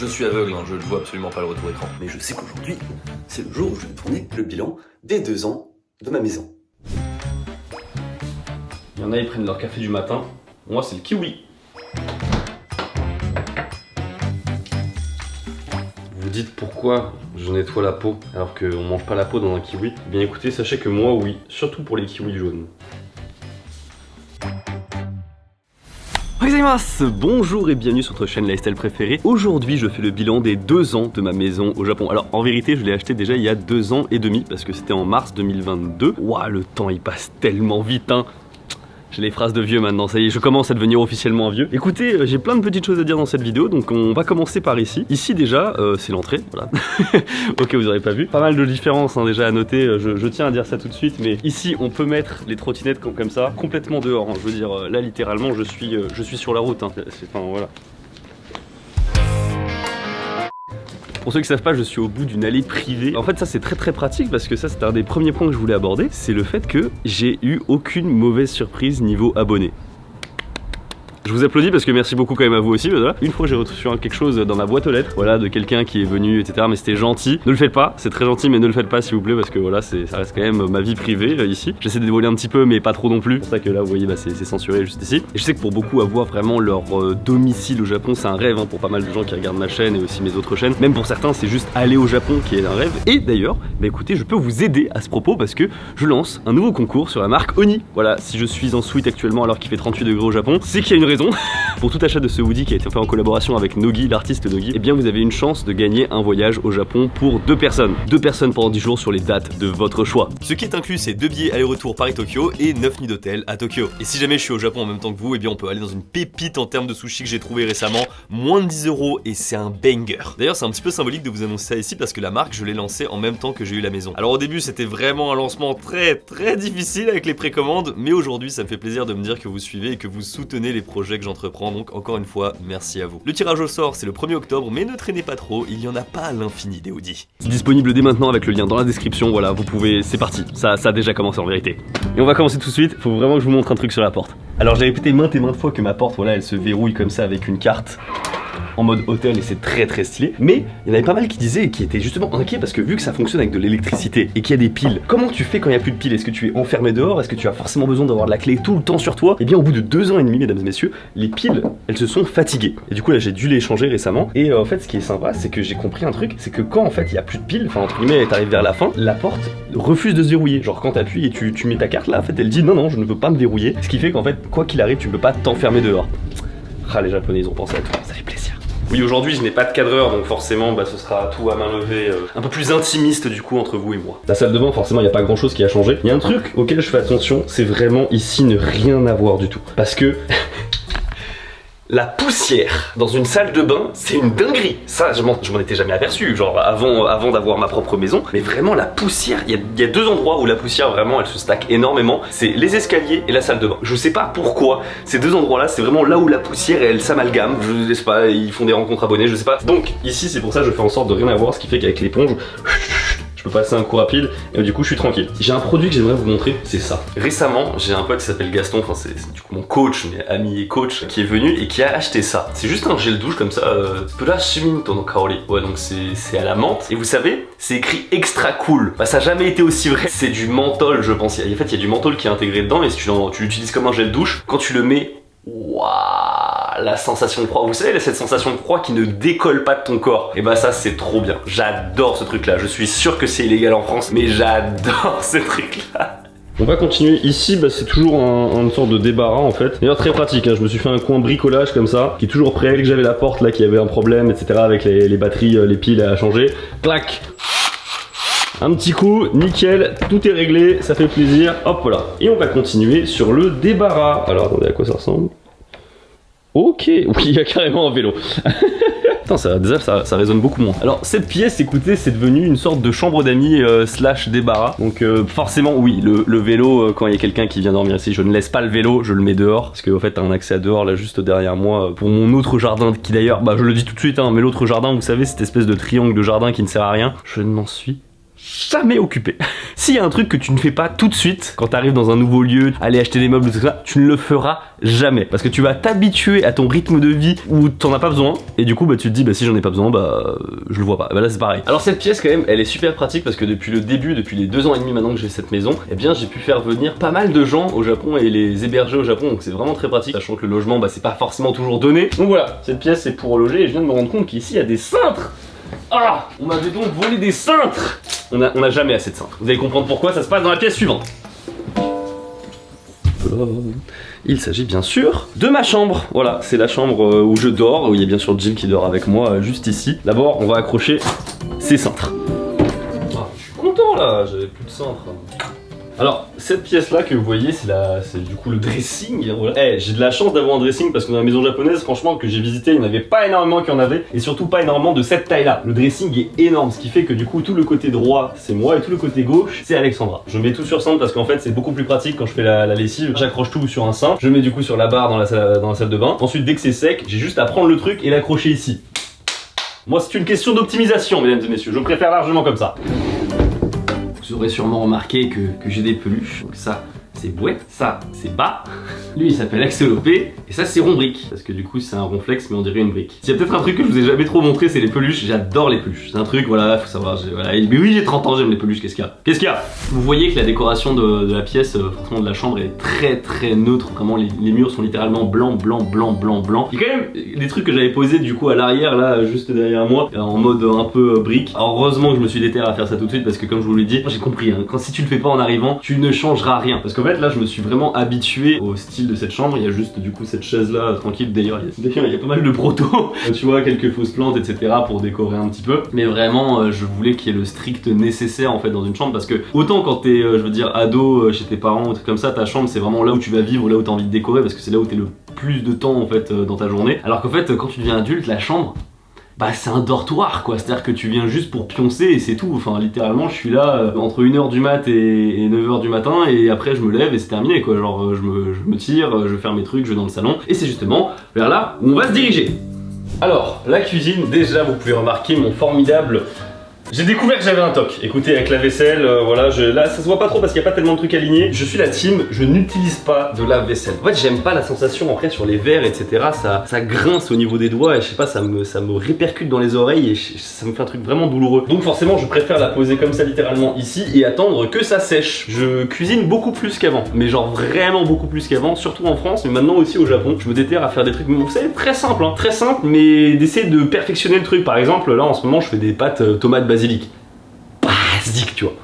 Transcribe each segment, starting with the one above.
Je suis aveugle, hein, je ne vois absolument pas le retour écran. Mais je sais qu'aujourd'hui, c'est le jour où je vais tourner le bilan des 2 ans de ma maison. Il y en a, ils prennent leur café du matin. Moi, c'est le kiwi. Vous vous dites pourquoi je nettoie la peau alors qu'on mange pas la peau dans un kiwi? Eh bien écoutez, sachez que moi, oui. Surtout pour les kiwis jaunes. Bonjour et bienvenue sur votre chaîne lifestyle préférée. Aujourd'hui je fais le bilan des 2 ans de ma maison au Japon. Alors en vérité je l'ai acheté déjà il y a 2 ans et demi parce que c'était en mars 2022. Ouah, le temps il passe tellement vite hein. J'ai les phrases de vieux maintenant, ça y est, je commence à devenir officiellement un vieux. Écoutez, j'ai plein de petites choses à dire dans cette vidéo, donc on va commencer par ici. Ici déjà, c'est l'entrée, voilà. Ok, vous n'aurez pas vu. Pas mal de différences hein, déjà à noter, je tiens à dire ça tout de suite, mais ici on peut mettre les trottinettes comme ça, complètement dehors. Hein. Je veux dire, là littéralement je suis sur la route. Hein. Enfin voilà. Pour ceux qui savent pas, je suis au bout d'une allée privée. En fait ça c'est très pratique parce que ça c'était un des premiers points que je voulais aborder. C'est le fait que j'ai eu aucune mauvaise surprise niveau abonné. Je vous applaudis parce que merci beaucoup quand même à vous aussi. Voilà. Une fois j'ai reçu quelque chose dans ma boîte aux lettres, voilà, de quelqu'un qui est venu, etc. Mais c'était gentil. Ne le faites pas, c'est très gentil, mais ne le faites pas s'il vous plaît parce que voilà, ça reste quand même ma vie privée ici. J'essaie de dévoiler un petit peu, mais pas trop non plus. C'est pour ça que là, vous voyez, bah, c'est censuré juste ici. Et je sais que pour beaucoup, avoir vraiment leur domicile au Japon, c'est un rêve hein, pour pas mal de gens qui regardent ma chaîne et aussi mes autres chaînes. Même pour certains, c'est juste aller au Japon qui est un rêve. Et d'ailleurs, bah écoutez, je peux vous aider à ce propos parce que je lance un nouveau concours sur la marque Oni. Voilà, si je suis en suite actuellement alors qu'il fait 38 degrés au Japon, c'est qu'il y a une raison. Pour tout achat de ce hoodie qui a été fait en collaboration avec Nogi, l'artiste Nogi, eh bien vous avez une chance de gagner un voyage au Japon pour 2 personnes. 2 personnes pendant 10 jours sur les dates de votre choix. Ce qui est inclus, c'est 2 billets aller-retour Paris-Tokyo et 9 nuits d'hôtel à Tokyo. Et si jamais je suis au Japon en même temps que vous, eh bien on peut aller dans une pépite en termes de sushi que j'ai trouvé récemment, moins de 10 € et c'est un banger. D'ailleurs c'est un petit peu symbolique de vous annoncer ça ici parce que la marque je l'ai lancée en même temps que j'ai eu la maison. Alors au début c'était vraiment un lancement très difficile avec les précommandes, mais aujourd'hui ça me fait plaisir de me dire que vous suivez et que vous soutenez les projets que j'entreprends, donc encore une fois, merci à vous. Le tirage au sort, c'est le 1er octobre, mais ne traînez pas trop, il n'y en a pas à l'infini des hoodies. C'est disponible dès maintenant avec le lien dans la description, voilà, vous pouvez, c'est parti, ça a déjà commencé en vérité. Et on va commencer tout de suite, faut vraiment que je vous montre un truc sur la porte. Alors j'ai répété maintes et maintes fois que ma porte, voilà, elle se verrouille comme ça avec une carte en mode hôtel et c'est très stylé. Mais il y en avait pas mal qui disaient et qui étaient justement inquiets parce que vu que ça fonctionne avec de l'électricité et qu'il y a des piles, comment tu fais quand il n'y a plus de piles? Est-ce que tu es enfermé dehors? Est-ce que tu as forcément besoin d'avoir de la clé tout le temps sur toi? Et bien au bout de 2 ans et demi, mesdames et messieurs, les piles, elles se sont fatiguées. Et du coup là j'ai dû les changer récemment. Et en fait ce qui est sympa, c'est que j'ai compris un truc, c'est que quand en fait il n'y a plus de piles, enfin entre guillemets t'arrives vers la fin, la porte refuse de se verrouiller. Genre quand t'appuies et tu mets ta carte là, en fait elle dit non je ne veux pas me verrouiller. Ce qui fait qu'en fait quoi qu'il arrive tu ne peux pas t'enfermer dehors. Ah les japonais ils ont pensé à tout, ça fait plaisir. Oui, aujourd'hui je n'ai pas de cadreur donc forcément bah, ce sera tout à main levée, un peu plus intimiste du coup entre vous et moi. La salle de bain forcément il n'y a pas grand chose qui a changé. Il y a un truc auquel je fais attention, c'est vraiment ici ne rien avoir du tout. Parce que la poussière dans une salle de bain, c'est une dinguerie. Ça, je m'en étais jamais aperçu, genre avant d'avoir ma propre maison. Mais vraiment, la poussière, il y a 2 endroits où la poussière, vraiment, elle se stack énormément. C'est les escaliers et la salle de bain. Je sais pas pourquoi, ces 2 endroits-là, c'est vraiment là où la poussière, elle s'amalgame. Je sais pas, ils font des rencontres abonnées, je sais pas. Donc, ici, c'est pour ça que je fais en sorte de rien avoir, ce qui fait qu'avec l'éponge, je peux passer un coup rapide et du coup je suis tranquille. J'ai un produit que j'aimerais vous montrer, c'est ça. Récemment, j'ai un pote qui s'appelle Gaston, enfin c'est du coup mon coach, mais ami et coach, qui est venu et qui a acheté ça. C'est juste un gel douche comme ça, Splashminto no Kaori. Ouais, donc c'est à la menthe. Et vous savez, c'est écrit extra cool. Bah ça a jamais été aussi vrai. C'est du menthol, je pense. En fait, il y a du menthol qui est intégré dedans et si tu l'utilises comme un gel douche, quand tu le mets, waouh, la sensation de froid. Vous savez, cette sensation de froid qui ne décolle pas de ton corps. Et bah ça, c'est trop bien. J'adore ce truc-là. Je suis sûr que c'est illégal en France, mais j'adore ce truc-là. On va continuer ici, bah, c'est toujours une sorte de débarras en fait. D'ailleurs très pratique, hein. Je me suis fait un coin bricolage comme ça, qui est toujours prêt, dès que j'avais la porte là qui avait un problème, etc. avec les batteries, les piles à changer. Clac. Un petit coup, nickel, tout est réglé, ça fait plaisir, hop voilà. Et on va continuer sur le débarras. Alors attendez, à quoi ça ressemble? Ok, oui, il y a carrément un vélo. Putain, ça résonne beaucoup moins. Alors cette pièce, écoutez, c'est devenu une sorte de chambre d'amis slash débarras. Donc forcément, oui, le vélo, quand il y a quelqu'un qui vient dormir ici, je ne laisse pas le vélo, je le mets dehors. Parce qu'en fait, t'as un accès à dehors là juste derrière moi pour mon autre jardin qui d'ailleurs, bah je le dis tout de suite, hein, mais l'autre jardin, vous savez, cette espèce de triangle de jardin qui ne sert à rien, je ne m'en suis jamais occupé. S'il y a un truc que tu ne fais pas tout de suite quand tu arrives dans un nouveau lieu, aller acheter des meubles, tout ça, tu ne le feras jamais. Parce que tu vas t'habituer à ton rythme de vie où t'en as pas besoin. Et du coup, bah, tu te dis, bah, si j'en ai pas besoin, bah, je le vois pas. Bah, là, c'est pareil. Alors, cette pièce, quand même, elle est super pratique parce que depuis le début, depuis les 2 ans et demi maintenant que j'ai cette maison, eh bien, j'ai pu faire venir pas mal de gens au Japon et les héberger au Japon. Donc, c'est vraiment très pratique. Sachant que le logement, bah, c'est pas forcément toujours donné. Donc voilà, cette pièce, c'est pour loger. Et je viens de me rendre compte qu'ici, il y a des cintres. Ah, on m'avait donc volé des cintres. On a jamais assez de cintres. Vous allez comprendre pourquoi, ça se passe dans la pièce suivante. Il s'agit bien sûr de ma chambre. Voilà, c'est la chambre où je dors, où il y a bien sûr Jill qui dort avec moi juste ici. D'abord, on va accrocher ces cintres. Ah, je suis content là, j'avais plus de cintres. Alors, cette pièce-là que vous voyez, c'est du coup le dressing. Voilà. Hey, j'ai de la chance d'avoir un dressing parce que dans la maison japonaise, franchement, que j'ai visité, il n'y en avait pas énormément qui en avaient. Et surtout pas énormément de cette taille-là. Le dressing est énorme, ce qui fait que du coup, tout le côté droit, c'est moi et tout le côté gauche, c'est Alexandra. Je mets tout sur cintre parce qu'en fait, c'est beaucoup plus pratique quand je fais la lessive. J'accroche tout sur un cintre. Je mets du coup sur la barre dans la salle de bain. Ensuite, dès que c'est sec, j'ai juste à prendre le truc et l'accrocher ici. Moi, c'est une question d'optimisation, mesdames et messieurs. Je préfère largement comme ça. Vous aurez sûrement remarqué que j'ai des peluches. Donc ça, c'est Bouet, ça, c'est Bas. Lui, il s'appelle Axolopé, et ça, c'est Ronbrique. Parce que du coup, c'est un ronflex, mais on dirait une brique. S'il y a peut-être un truc que je vous ai jamais trop montré, c'est les peluches. J'adore les peluches. C'est un truc, voilà, faut savoir. Voilà. Mais oui, j'ai 30 ans, j'aime les peluches. Qu'est-ce qu'il y a? Qu'est-ce qu'il y a? Vous voyez que la décoration de la pièce, forcément de la chambre, elle est très très neutre. Vraiment, les murs sont littéralement blanc, blanc, blanc, blanc, blanc. Il y a quand même des trucs que j'avais posés du coup à l'arrière, là, juste derrière moi, en mode un peu brique. Alors, heureusement que je me suis déterré à faire ça tout de suite, parce que comme je vous l'ai dit, j'ai compris, hein, quand si tu le fais pas en arrivant, tu ne changeras rien. Parce qu'en fait, là, je me suis vraiment habitué au style de cette chambre. Il y a juste du coup cette chaise là tranquille. D'ailleurs il y a pas mal de protos. Tu vois, quelques fausses plantes, etc. pour décorer un petit peu. Mais vraiment, je voulais qu'il y ait le strict nécessaire en fait dans une chambre. Parce que autant quand t'es, je veux dire, ado chez tes parents ou trucs comme ça, ta chambre c'est vraiment là où tu vas vivre, là où t'as envie de décorer. Parce que c'est là où t'es le plus de temps en fait dans ta journée. Alors qu'en fait, quand tu deviens adulte, la chambre, bah c'est un dortoir quoi, c'est à dire que tu viens juste pour pioncer et c'est tout, enfin littéralement je suis là entre 1h du mat et 9h du matin et après je me lève et c'est terminé quoi, genre je me tire, je vais faire mes trucs, je vais dans le salon et c'est justement vers là où on va se diriger. Alors, la cuisine, déjà vous pouvez remarquer mon formidable... J'ai découvert que j'avais un toc. Écoutez, avec la vaisselle, voilà, là ça se voit pas trop parce qu'il n'y a pas tellement de trucs alignés. Je suis la team, je n'utilise pas de lave-vaisselle. En fait, j'aime pas la sensation après sur les verres, etc. Ça grince au niveau des doigts et je sais pas, ça me répercute dans les oreilles et ça me fait un truc vraiment douloureux. Donc forcément, je préfère la poser comme ça littéralement ici et attendre que ça sèche. Je cuisine beaucoup plus qu'avant, mais genre vraiment beaucoup plus qu'avant, surtout en France, mais maintenant aussi au Japon. Je me déterre à faire des trucs, vous savez, très simple, hein, très simple, mais d'essayer de perfectionner le truc. Par exemple, là en ce moment, je fais des pâtes tomates basilic. Basique, tu vois.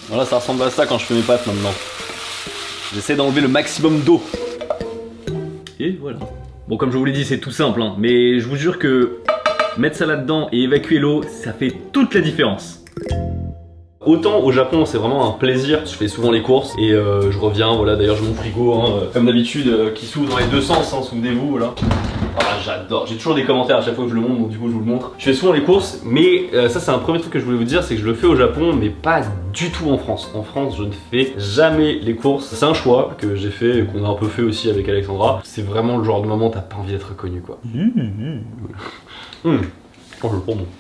Voilà, ça ressemble à ça quand je fais mes pâtes maintenant. J'essaie d'enlever le maximum d'eau. Et voilà. Bon, comme je vous l'ai dit, c'est tout simple, hein, mais je vous jure que mettre ça là-dedans et évacuer l'eau, ça fait toute la différence. Autant au Japon c'est vraiment un plaisir, je fais souvent les courses et je reviens, voilà, d'ailleurs j'ai mon frigo hein, comme d'habitude qui s'ouvre dans les deux sens, hein, souvenez-vous, voilà. Ah j'adore, j'ai toujours des commentaires à chaque fois que je le montre, donc du coup je vous le montre. Je fais souvent les courses, mais ça c'est un premier truc que je voulais vous dire, c'est que je le fais au Japon mais pas du tout en France. En France je ne fais jamais les courses, c'est un choix que j'ai fait et qu'on a un peu fait aussi avec Alexandra. C'est vraiment le genre de moment où t'as pas envie d'être reconnu quoi.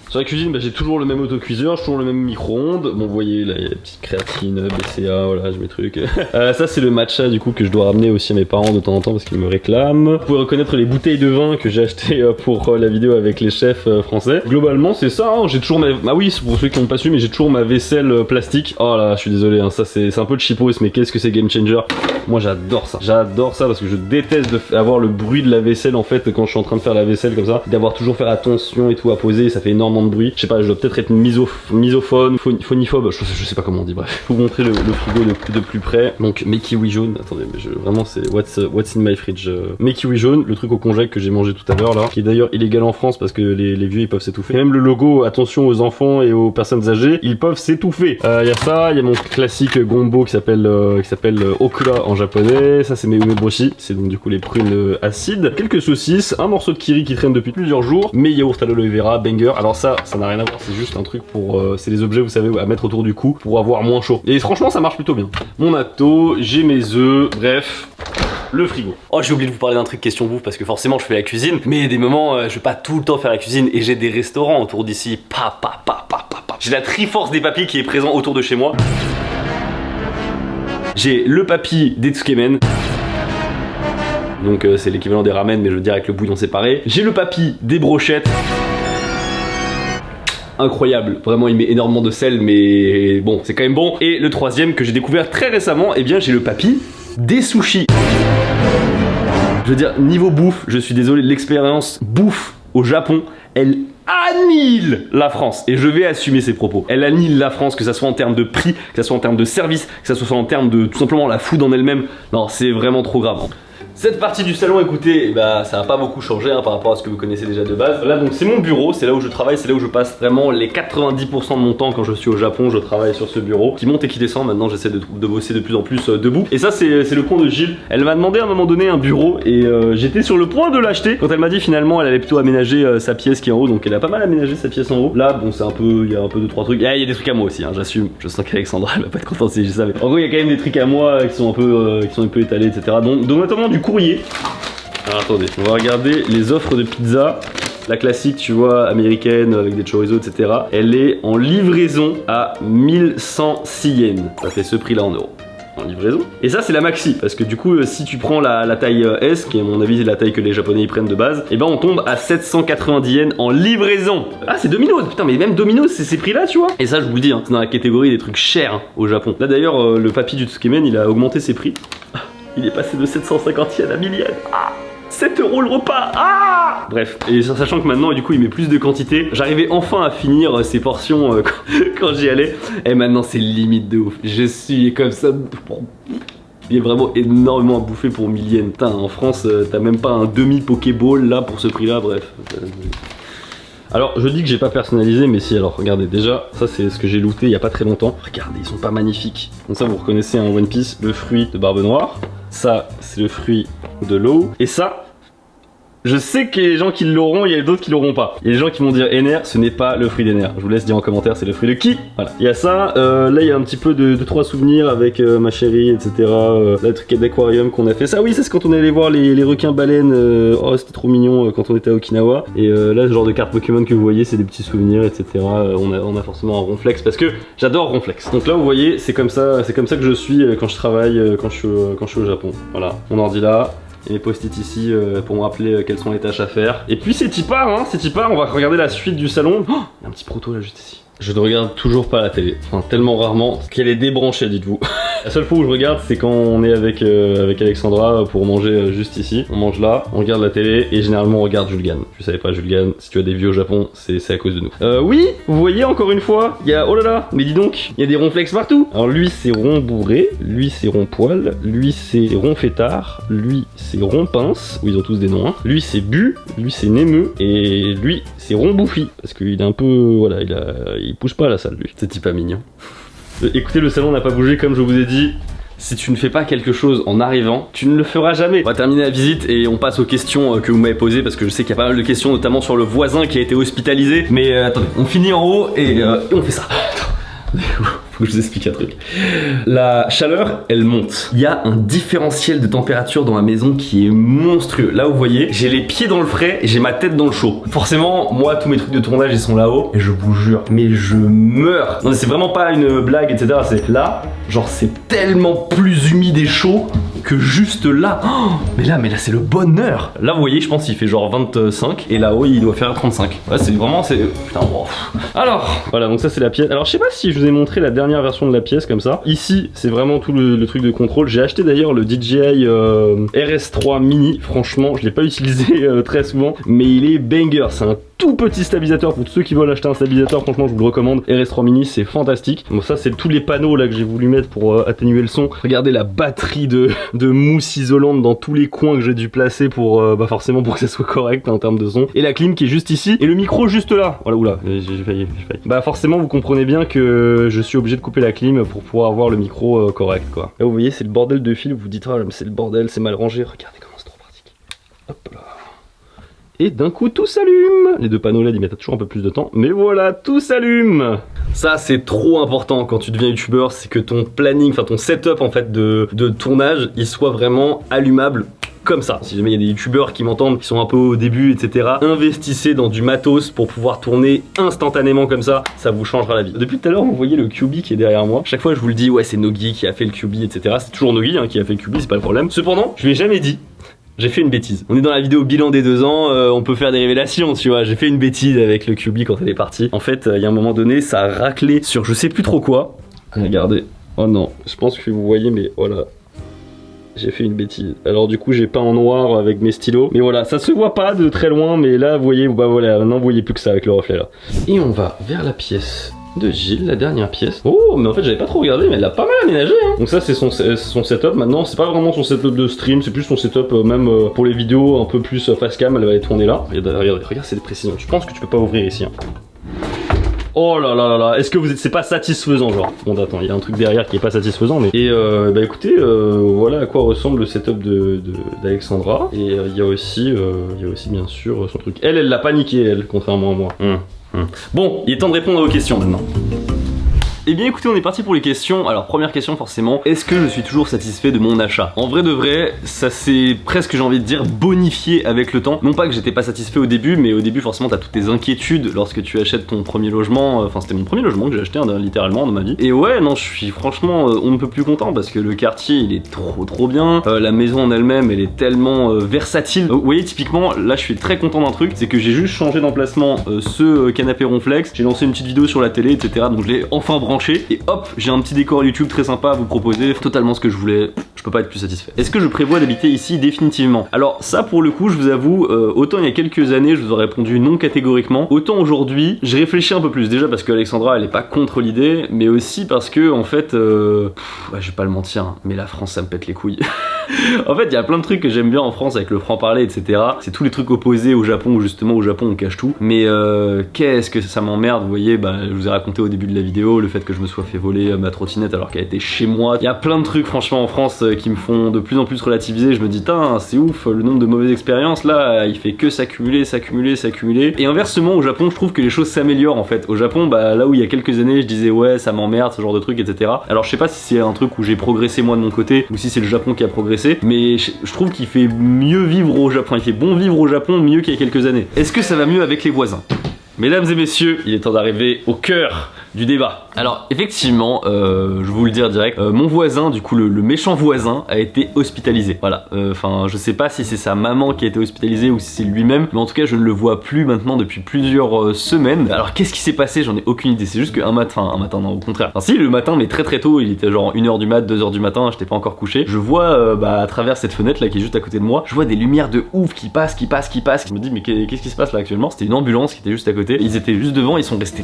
Sur la cuisine, bah, j'ai toujours le même autocuiseur, toujours le même micro-ondes. Bon, vous voyez, là, il y a la petite créatine, BCA, voilà, j'ai mes trucs. Ça, c'est le matcha, du coup, que je dois ramener aussi à mes parents de temps en temps parce qu'ils me réclament. Vous pouvez reconnaître les bouteilles de vin que j'ai achetées pour la vidéo avec les chefs français. Globalement, c'est ça, hein, j'ai toujours ma... Ah oui, pour ceux qui n'ont pas su, mais j'ai toujours ma vaisselle plastique. Oh là, je suis désolé, hein, ça, c'est un peu de chipos, mais qu'est-ce que c'est game changer. Moi, j'adore ça. J'adore ça parce que je déteste avoir le bruit de la vaisselle, en fait, quand je suis en train de faire la vaisselle comme ça. D'avoir toujours faire attention et tout à poser, ça fait énormément de bruit. Je sais pas, je dois peut-être être misophone, phoniphobe, je sais pas comment on dit, bref. Je vais vous montrer le frigo de plus près. Donc mes kiwis jaunes, attendez, mais vraiment c'est what's in my fridge. Mes kiwis jaunes, le truc au congèle que j'ai mangé tout à l'heure là, qui est d'ailleurs illégal en France parce que les vieux ils peuvent s'étouffer. Et même le logo, attention aux enfants et aux personnes âgées, ils peuvent s'étouffer. Y a ça, il y a mon classique gombo qui s'appelle okura en japonais. Ça c'est mes umeboshi, c'est donc du coup les prunes acides. Quelques saucisses, un morceau de kiri qui traîne depuis plusieurs jours, mes yaourts à l'aloe vera, banger. Alors ça n'a rien à voir, c'est juste un truc pour... c'est des objets, vous savez, à mettre autour du cou pour avoir moins chaud. Et franchement, ça marche plutôt bien. Mon natto, j'ai mes œufs, bref... Le frigo. Oh, j'ai oublié de vous parler d'un truc question bouffe parce que forcément je fais la cuisine, mais il y a des moments je vais pas tout le temps faire la cuisine et j'ai des restaurants autour d'ici. J'ai la Triforce des papis qui est présent autour de chez moi. J'ai le papy des tsukemen. Donc c'est l'équivalent des ramen, mais je veux dire avec le bouillon séparé. J'ai le papy des brochettes. Incroyable, vraiment il met énormément de sel, mais bon, c'est quand même bon. Et le troisième que j'ai découvert très récemment, eh bien j'ai le papy des sushis. Je veux dire, niveau bouffe, je suis désolé, l'expérience bouffe au Japon, elle annihile la France. Et je vais assumer ces propos. Elle annihile la France, que ça soit en termes de prix, que ça soit en termes de service, que ça soit en termes de tout simplement la food en elle-même. Non, c'est vraiment trop grave. Cette partie du salon, écoutez, bah, ça n'a pas beaucoup changé hein, par rapport à ce que vous connaissez déjà de base. Là donc c'est mon bureau, c'est là où je travaille, c'est là où je passe vraiment les 90% de mon temps quand je suis au Japon. Je travaille sur ce bureau qui monte et qui descend. Maintenant j'essaie de bosser de plus en plus debout. Et ça c'est le coin de Gilles. Elle m'a demandé à un moment donné un bureau et j'étais sur le point de l'acheter quand elle m'a dit finalement elle allait plutôt aménager sa pièce qui est en haut. Donc elle a pas mal aménagé sa pièce en haut. Là bon c'est un peu, il y a un peu de trois trucs. Il y a des trucs à moi aussi, hein, j'assume. Je sens qu'Alexandra elle va pas être contente si je savais. En gros il y a quand même des trucs à moi qui sont un peu étalés etc. Donc notamment du courrier. Alors attendez, on va regarder les offres de pizza. La classique, tu vois, américaine avec des chorizo, etc. Elle est en livraison à 1106 yens. Ça fait ce prix-là en euros. En livraison. Et ça, c'est la maxi. Parce que du coup, si tu prends la taille S, qui à mon avis, c'est la taille que les Japonais y prennent de base, et ben on tombe à 790 yens en livraison. Ah, c'est Domino's. Putain, mais même Domino's, c'est ces prix-là, tu vois. Et ça, je vous le dis, hein, c'est dans la catégorie des trucs chers hein, au Japon. Là, d'ailleurs, le papy du Tsukemen, il a augmenté ses prix. Il est passé de 750 yens à 1000 yens. Ah, 7 € le repas. Ah, bref, et sachant que maintenant du coup il met plus de quantité, j'arrivais enfin à finir ces portions quand j'y allais. Et maintenant c'est limite de ouf. Je suis comme ça. Il y a vraiment énormément à bouffer pour 1000 yens. Putain, en France t'as même pas un demi Pokéball là pour ce prix là, bref. Alors je dis que j'ai pas personnalisé, mais si, alors regardez, déjà ça c'est ce que j'ai looté il y a pas très longtemps. Regardez, ils sont pas magnifiques. Donc ça vous reconnaissez un One Piece, le fruit de Barbe Noire. Ça c'est le fruit de l'eau. Et ça, je sais qu'il y a des gens qui l'auront, il y a d'autres qui l'auront pas. Il y a des gens qui vont dire Ener, ce n'est pas le fruit d'Ener. Je vous laisse dire en commentaire, c'est le fruit de qui. Voilà. Il y a ça, là il y a un petit peu de 3 souvenirs avec ma chérie, etc. Là, le truc d'aquarium qu'on a fait. Ça oui, c'est quand on allait voir les requins baleines. Oh, c'était trop mignon quand on était à Okinawa. Et là, ce genre de carte Pokémon que vous voyez, c'est des petits souvenirs, etc. On a forcément un Ronflex parce que j'adore Ronflex. Donc là, vous voyez, c'est comme ça que je suis quand je travaille, quand je suis au Japon. Voilà, mon ordi là. Et les post-it ici pour me rappeler quelles sont les tâches à faire. Et puis c'est Tipar, hein, c'est Tipar, on va regarder la suite du salon. Oh, il y a un petit proto là juste ici. Je ne regarde toujours pas la télé, enfin tellement rarement qu'elle est débranchée, dites-vous. La seule fois où je regarde, c'est quand on est avec Alexandra pour manger juste ici. On mange là, on regarde la télé et généralement on regarde Jules Gann. Je savais pas, Jules Gann, si tu as des vieux au Japon, c'est à cause de nous. Oui, vous voyez encore une fois, il y a, oh là là, mais dis donc, il y a des ronflex partout. Alors lui c'est rond bourré, lui c'est rond poil, lui c'est rond fêtard, lui c'est rond pince, où ils ont tous des noms, hein. Lui c'est bu, lui c'est némeux et lui c'est rond bouffi parce qu'il est un peu, voilà, il bouge pas à la salle lui. C'est type pas mignon. Écoutez, le salon n'a pas bougé comme je vous ai dit. Si tu ne fais pas quelque chose en arrivant, tu ne le feras jamais. On va terminer la visite et on passe aux questions que vous m'avez posées parce que je sais qu'il y a pas mal de questions, notamment sur le voisin qui a été hospitalisé. Mais attendez, on finit en haut et on fait ça. Faut que je vous explique un truc. La chaleur, elle monte. Il y a un différentiel de température dans la maison qui est monstrueux. Là, vous voyez, j'ai les pieds dans le frais et j'ai ma tête dans le chaud. Forcément, moi, tous mes trucs de tournage, ils sont là-haut. Et je vous jure, mais je meurs. Non, c'est vraiment pas une blague, etc. C'est là, genre, c'est tellement plus humide et chaud que juste là. Oh, mais là, c'est le bonheur. Là, vous voyez, je pense qu'il fait genre 25 et là-haut, il doit faire 35. Ouais, c'est vraiment, putain, bon. Alors, voilà, donc ça, c'est la pièce. Alors, je sais pas si je vous ai montré la dernière version de la pièce comme ça. Ici, c'est vraiment tout le truc de contrôle. J'ai acheté d'ailleurs le DJI RS3 Mini. Franchement, je l'ai pas utilisé très souvent, mais il est banger. C'est un tout petit stabilisateur pour tous ceux qui veulent acheter un stabilisateur. Franchement, je vous le recommande. RS3 Mini, c'est fantastique. Bon, ça, c'est tous les panneaux là que j'ai voulu mettre pour atténuer le son. Regardez la batterie de mousse isolante dans tous les coins que j'ai dû placer pour forcément pour que ça soit correct en termes de son. Et la clim qui est juste ici et le micro juste là. Voilà, oula, j'ai failli. Bah forcément, vous comprenez bien que je suis obligé de couper la clim pour pouvoir avoir le micro correct quoi. Là, vous voyez, c'est le bordel de fil. Vous vous dites, oh, mais c'est le bordel, c'est mal rangé. Regardez comment c'est trop pratique. Hop là. Et d'un coup tout s'allume. Les deux panneaux LED ils mettent toujours un peu plus de temps, mais voilà, tout s'allume. Ça c'est trop important quand tu deviens youtubeur, c'est que ton planning, enfin ton setup en fait de tournage, il soit vraiment allumable comme ça. Si jamais il y a des youtubeurs qui m'entendent, qui sont un peu au début, etc., investissez dans du matos pour pouvoir tourner instantanément comme ça vous changera la vie. Depuis tout à l'heure, vous voyez le QB qui est derrière moi. Chaque fois, je vous le dis, ouais, c'est Nogi qui a fait le QB, etc. C'est toujours Nogi qui a fait le QB, c'est pas le problème. Cependant, je lui ai jamais dit. J'ai fait une bêtise. On est dans la vidéo bilan des 2 ans, on peut faire des révélations, tu vois. J'ai fait une bêtise avec le QB quand elle est partie. En fait, il y a un moment donné, ça a raclé sur je sais plus trop quoi. Regardez. Oh non, je pense que vous voyez, mais voilà. J'ai fait une bêtise. Alors du coup j'ai peint en noir avec mes stylos. Mais voilà, ça se voit pas de très loin, mais là vous voyez, bah voilà, maintenant vous voyez plus que ça avec le reflet là. Et on va vers la pièce de Gilles, la dernière pièce. Oh, mais en fait j'avais pas trop regardé, mais elle a pas mal aménagé hein. Donc ça c'est son setup maintenant. C'est pas vraiment son setup de stream, c'est plus son setup même pour les vidéos un peu plus face cam, elle va aller tourner là. Regarde, c'est des précisions. Je pense que tu peux pas ouvrir ici hein. Oh là là là là, est-ce que vous êtes, c'est pas satisfaisant genre? Bon attends, il y a un truc derrière qui est pas satisfaisant mais... Et bah écoutez, voilà à quoi ressemble le setup d'Alexandra. Et il y a aussi bien sûr son truc. Elle l'a paniqué elle, contrairement à moi. Bon, il est temps de répondre à vos questions maintenant. Eh bien écoutez, on est parti pour les questions. Alors première question forcément, est-ce que je suis toujours satisfait de mon achat? En vrai de vrai, ça s'est presque, j'ai envie de dire, bonifié avec le temps. Non pas que j'étais pas satisfait au début, mais au début forcément t'as toutes tes inquiétudes lorsque tu achètes ton premier logement. Enfin c'était mon premier logement que j'ai acheté littéralement dans ma vie. Et ouais, non, je suis franchement on ne peut plus content parce que le quartier il est trop bien. La maison en elle-même elle est tellement versatile. Vous voyez typiquement, là je suis très content d'un truc, c'est que j'ai juste changé d'emplacement ce canapé ronflex. J'ai lancé une petite vidéo sur la télé, etc. Donc je l'ai enfin branché. Et hop, j'ai un petit décor YouTube très sympa à vous proposer, totalement ce que je voulais, je peux pas être plus satisfait. Est-ce que je prévois d'habiter ici définitivement? Alors ça pour le coup, je vous avoue, autant il y a quelques années je vous aurais répondu non catégoriquement, autant aujourd'hui, j'ai réfléchi un peu plus, déjà parce que Alexandra elle est pas contre l'idée, mais aussi parce que en fait, ouais, je vais pas le mentir, hein, mais la France ça me pète les couilles. En fait il y a plein de trucs que j'aime bien en France avec le franc-parler etc. C'est tous les trucs opposés au Japon où justement au Japon on cache tout. Mais qu'est-ce que ça m'emmerde, vous voyez, bah, je vous ai raconté au début de la vidéo le fait que je me sois fait voler ma trottinette alors qu'elle était chez moi. Il y a plein de trucs franchement en France qui me font de plus en plus relativiser. Je me dis tain c'est ouf, le nombre de mauvaises expériences là il fait que s'accumuler. Et inversement au Japon je trouve que les choses s'améliorent en fait. Au Japon bah là où il y a quelques années je disais ouais ça m'emmerde ce genre de truc etc. Alors je sais pas si c'est un truc où j'ai progressé moi de mon côté ou si c'est le Japon qui a progressé. Mais je trouve qu'il fait mieux vivre au Japon, il fait bon vivre au Japon mieux qu'il y a quelques années. Est-ce que ça va mieux avec les voisins? Mesdames et messieurs, il est temps d'arriver au cœur du débat. Alors effectivement, je vais vous le dire direct, mon voisin, du coup le méchant voisin a été hospitalisé. Voilà, enfin je sais pas si c'est sa maman qui a été hospitalisée ou si c'est lui-même, mais en tout cas je ne le vois plus maintenant depuis plusieurs semaines. Alors qu'est-ce qui s'est passé? J'en ai aucune idée, c'est juste qu'un matin non au contraire. Enfin si le matin mais très tôt, il était genre 1h du mat, 2h du matin, j'étais pas encore couché. Je vois bah, à travers cette fenêtre là qui est juste à côté de moi, je vois des lumières de ouf qui passent. Je me dis mais qu'est-ce qui se passe là actuellement? C'était une ambulance qui était juste à côté. Ils étaient juste devant, ils sont restés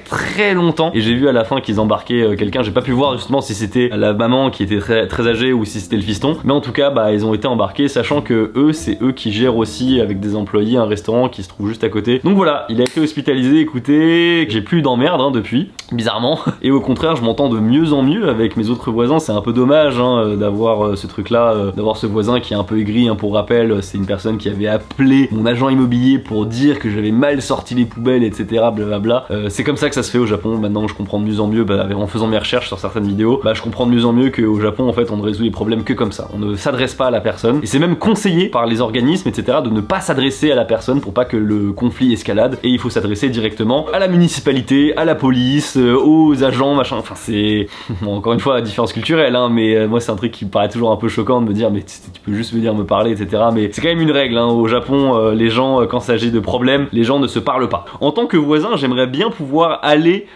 très longtemps et j'ai vu à la fin qu'ils embarquaient quelqu'un. J'ai pas pu voir justement si c'était la maman qui était très âgée ou si c'était le fiston, mais en tout cas bah ils ont été embarqués, sachant que c'est eux qui gèrent aussi avec des employés un restaurant qui se trouve juste à côté. Donc voilà, il a été hospitalisé. Écoutez, j'ai plus d'emmerde hein, depuis, bizarrement, et au contraire je m'entends de mieux en mieux avec mes autres voisins. C'est un peu dommage hein, d'avoir ce truc là, d'avoir ce voisin qui est un peu aigri hein, pour rappel, c'est une personne qui avait appelé mon agent immobilier pour dire que j'avais mal sorti les poubelles etc. Blablabla. C'est comme ça que ça se fait au Japon. Maintenant je comprends de mieux en mieux, bah, en faisant mes recherches sur certaines vidéos, bah, je comprends de mieux en mieux qu'au Japon en fait on ne résout les problèmes que comme ça. On ne s'adresse pas à la personne et c'est même conseillé par les organismes etc. de ne pas s'adresser à la personne pour pas que le conflit escalade, et il faut s'adresser directement à la municipalité, à la police, aux agents machin. Enfin c'est bon, encore une fois la différence culturelle hein, mais moi c'est un truc qui me paraît toujours un peu choquant de me dire mais tu peux juste venir me parler etc. Mais c'est quand même une règle hein. Au Japon les gens quand il s'agit de problèmes les gens ne se parlent pas. En tant que voisin j'aimerais bien pouvoir aller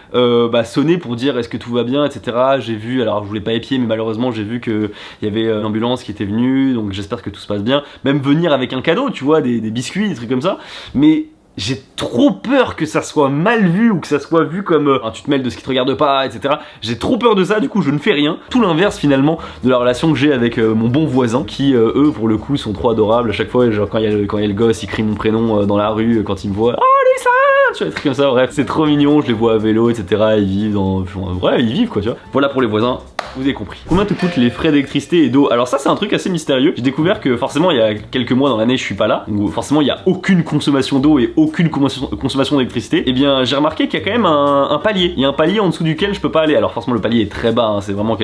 sonner pour dire est-ce que tout va bien etc. J'ai vu, alors je voulais pas épier mais malheureusement j'ai vu qu'il y avait une ambulance qui était venue, donc j'espère que tout se passe bien. Même venir avec un cadeau, tu vois, des biscuits, des trucs comme ça. Mais j'ai trop peur que ça soit mal vu ou que ça soit vu comme tu te mêles de ce qui te regarde pas etc. J'ai trop peur de ça, du coup je ne fais rien. Tout l'inverse finalement de la relation que j'ai avec mon bon voisin qui eux pour le coup sont trop adorables. À chaque fois genre quand il y a le gosse il crie mon prénom dans la rue quand il me voit. Oh Lisa, tu vois, des trucs comme ça, bref c'est trop mignon. Je les vois à vélo etc. Ils vivent dans... Ouais ils vivent quoi tu vois. Voilà pour les voisins. vous avez compris. Combien te coûtent les frais d'électricité et d'eau? Alors ça c'est un truc assez mystérieux. J'ai découvert que forcément il y a quelques mois dans l'année je suis pas là, donc forcément il y a aucune consommation d'eau et aucune consommation d'électricité. Et bien j'ai remarqué qu'il y a quand même un palier. Il y a un palier en dessous duquel je peux pas aller. Alors forcément le palier est très bas, hein, c'est vraiment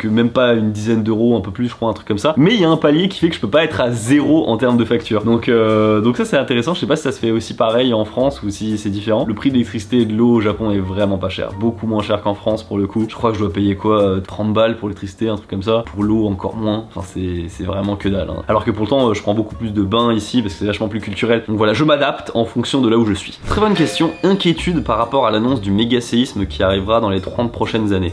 même pas une dizaine d'euros, un peu plus je crois, un truc comme ça. Mais il y a un palier qui fait que je peux pas être à zéro en termes de facture. Donc ça c'est intéressant. Je sais pas si ça se fait aussi pareil en France ou si c'est différent. Le prix d'électricité et de l'eau au Japon est vraiment pas cher, beaucoup moins cher qu'en France pour le coup. Je crois que je dois payer quoi, 30 balles pour l'électricité, un truc comme ça. Pour l'eau encore moins. Enfin c'est vraiment que dalle. Hein. Alors que pourtant je prends beaucoup plus de bains ici parce que c'est vachement plus culturel. Donc voilà, je m'adapte en fonction de là où je suis. Très bonne question. Inquiétude par rapport à l'annonce du méga séisme qui arrivera dans les 30 prochaines années.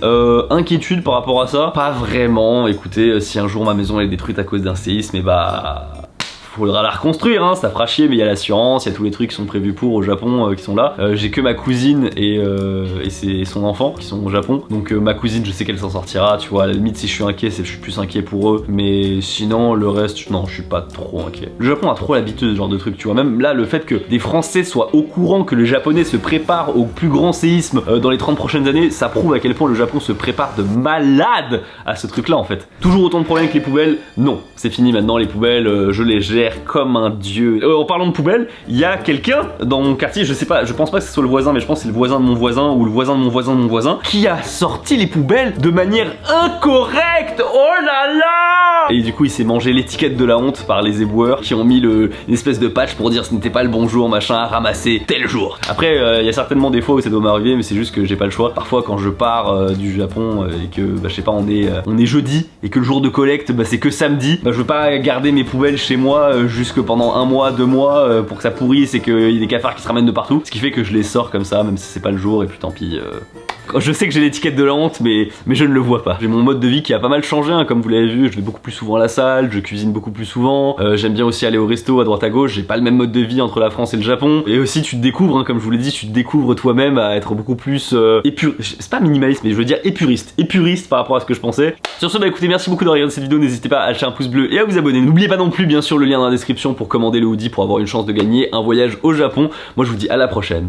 Inquiétude par rapport à ça? Pas vraiment. Écoutez, si un jour ma maison est détruite à cause d'un séisme, et bah faudra la reconstruire, hein, ça fera chier, mais il y a l'assurance, il y a tous les trucs qui sont prévus pour au Japon qui sont là. J'ai que ma cousine et son enfant qui sont au Japon, donc ma cousine je sais qu'elle s'en sortira, tu vois, à la limite si je suis inquiet, je suis plus inquiet pour eux, mais sinon le reste, non, je suis pas trop inquiet. Le Japon a trop l'habitude de ce genre de truc, tu vois, même là le fait que des Français soient au courant que les Japonais se préparent au plus grand séisme dans les 30 prochaines années, ça prouve à quel point le Japon se prépare de malade à ce truc là en fait. Toujours autant de problèmes que les poubelles? Non, c'est fini maintenant les poubelles, je les gère comme un dieu. En parlant de poubelle, il y a quelqu'un dans mon quartier, je sais pas, je pense pas que ce soit le voisin, mais je pense que c'est le voisin de mon voisin ou le voisin de mon voisin de mon voisin qui a sorti les poubelles de manière incorrecte. Oh là là! Et du coup, il s'est mangé l'étiquette de la honte par les éboueurs qui ont mis une espèce de patch pour dire ce n'était pas le bon jour, machin, à ramasser tel jour. Après, il y a certainement des fois où ça doit m'arriver, mais c'est juste que j'ai pas le choix. Parfois, quand je pars du Japon et que, je sais pas, on est jeudi et que le jour de collecte, c'est que samedi, je veux pas garder mes poubelles chez moi jusque pendant 1 mois, 2 mois pour que ça pourrisse et qu'il y ait des cafards qui se ramènent de partout. Ce qui fait que je les sors comme ça, même si c'est pas le jour, et puis tant pis. Je sais que j'ai l'étiquette de la honte, mais je ne le vois pas. J'ai mon mode de vie qui a pas mal changé, hein, comme vous l'avez vu. Je vais beaucoup plus souvent à la salle, je cuisine beaucoup plus souvent. J'aime bien aussi aller au resto à droite à gauche. J'ai pas le même mode de vie entre la France et le Japon. Et aussi, tu te découvres, hein, comme je vous l'ai dit, tu te découvres toi-même à être beaucoup plus c'est pas minimaliste, mais je veux dire épuriste par rapport à ce que je pensais. Sur ce, écoutez, merci beaucoup de regarder cette vidéo. N'hésitez pas à lâcher un pouce bleu et à vous abonner. N'oubliez pas non plus, bien sûr, le lien dans la description pour commander le hoodie pour avoir une chance de gagner un voyage au Japon. Moi, je vous dis à la prochaine.